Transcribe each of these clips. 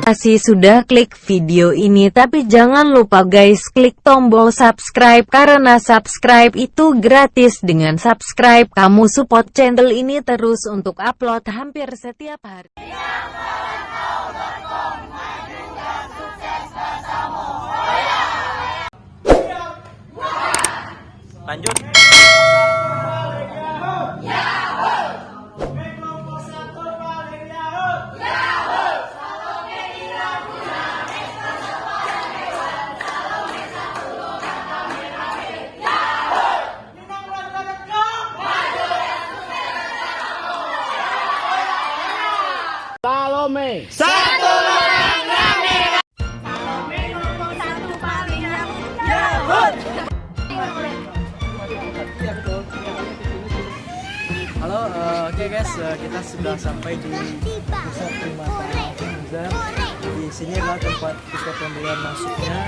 kasih sudah klik video ini, tapi jangan lupa guys klik tombol subscribe karena subscribe itu gratis. Dengan subscribe kamu support channel ini terus untuk upload hampir setiap hari. Lanjut. Salome. Satu orang rame. Salome nomor satu paling Yahud. Halo, oke guys, kita sudah sampai di pusat primata Museum. Di sini adalah tempat tiket pembelian masuknya.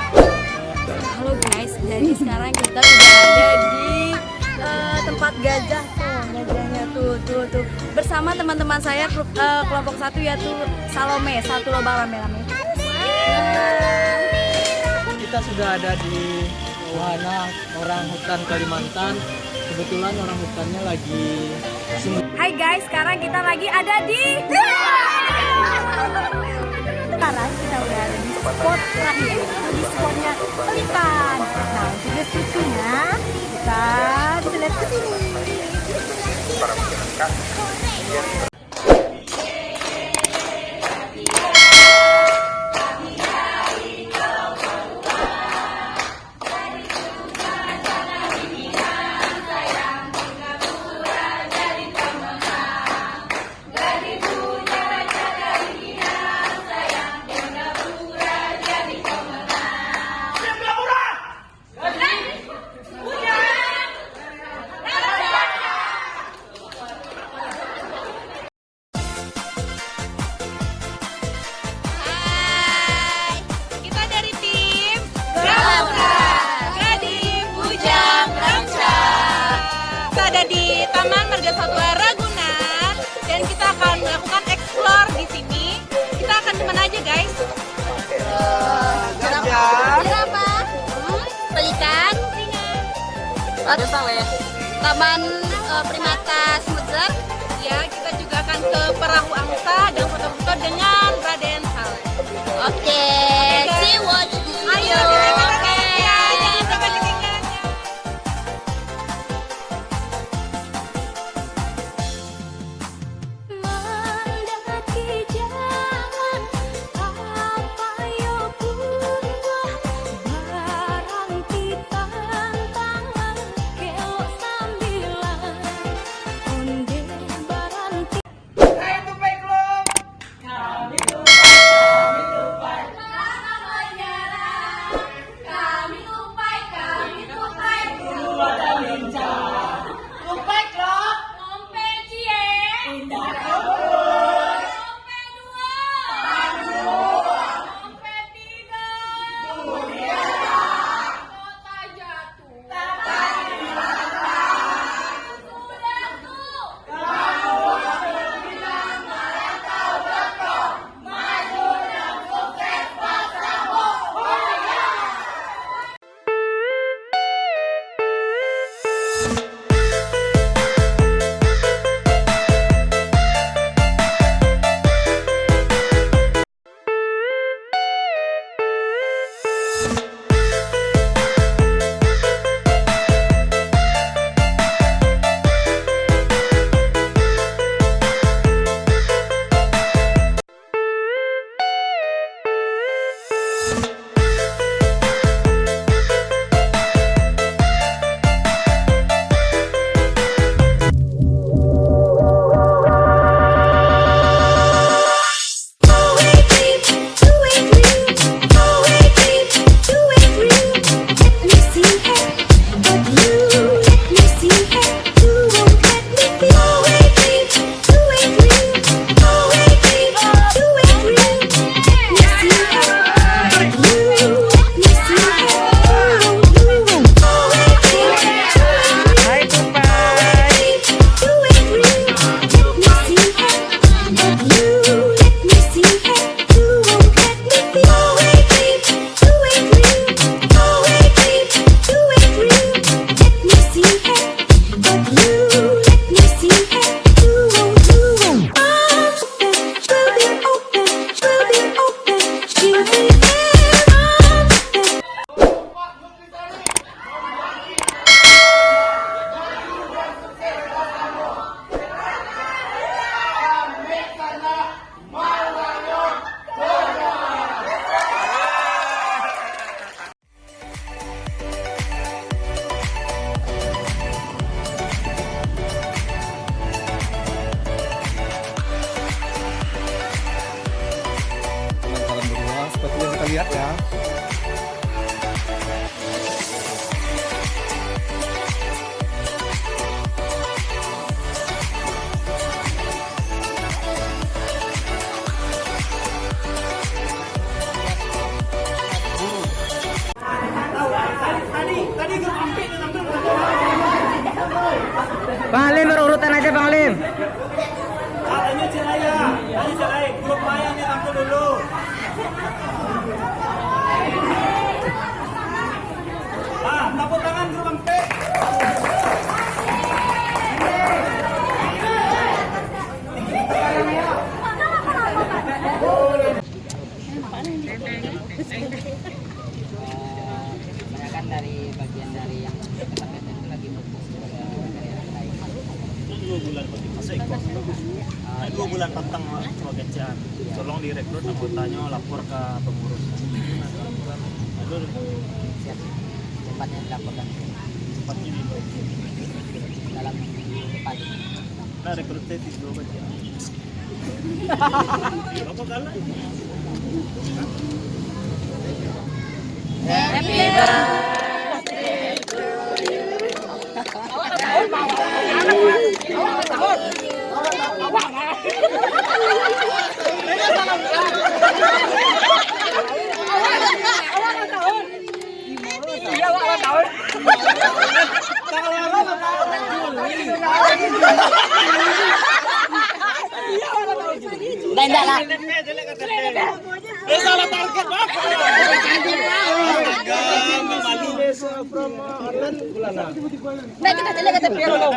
Halo guys, jadi sekarang kita udah ada di tempat gajah tuh, gajahnya tuh bersama teman-teman saya kelompok 1 yaitu Salome, satu lubang rame-rame. Kita sudah ada di wahana orang hutan Kalimantan. Kebetulan orang hutannya lagi Hai guys, sekarang kita lagi ada di sekarang kita udah ada di spot terakhir, di spotnya Pelikan. Nah, untuk deskripsinya kita bisa lihat ke sini. Di Taman Marga Satwa Ragunan dan kita akan melakukan explore di sini. Kita akan kemana aja guys? Jerapah, pelikan, Taman Primata Smuzer. Ya, kita juga akan ke perahu angsa dan foto-foto dengan Raden Saleh. Oke, see watch this video. Oke, jangan sampai ketinggalan. lihat ya. Bang Alim, berurutan aja Bang Alim. Ini cerai, grup Maya nih tampil dulu. Tepuk tangan grup Empe. Kebanyakan dari bagian dari yang ketaknya itu lagi fokus ke daerah lain. 2 bulan masih ikut. 2 bulan tentang proyeknya. Tolong direkrut anggotanya, lapor ke pengurus. Siap cepatnya dilaporkan Cepat ini. dalam minggu depan. Nah, rekrutnya di dua bagian. Apa kalah? Enggak lah. Salah target apa? Malu. Nah, kita jelek KTP dulu.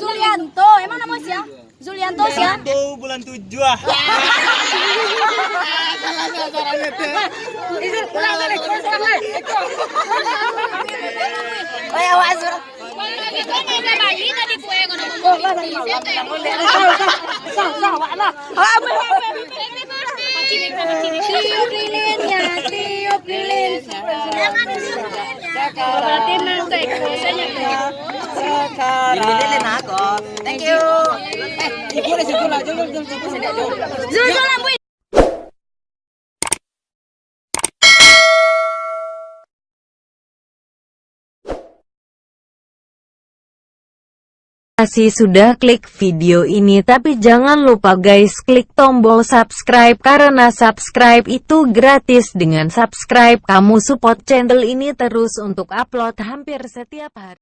Zulianto, emang nama siapa? Zulianto siapa? Tuh bulan 7 ah. Tiup lilin ya, tiup lilin. Berarti nanti ekosnya Lilin aku. Thank you. Boleh jul lah, jul. Zul lampu. Masih sudah klik video ini tapi jangan lupa guys klik tombol subscribe karena subscribe itu gratis. Dengan subscribe kamu support channel ini terus untuk upload hampir setiap hari.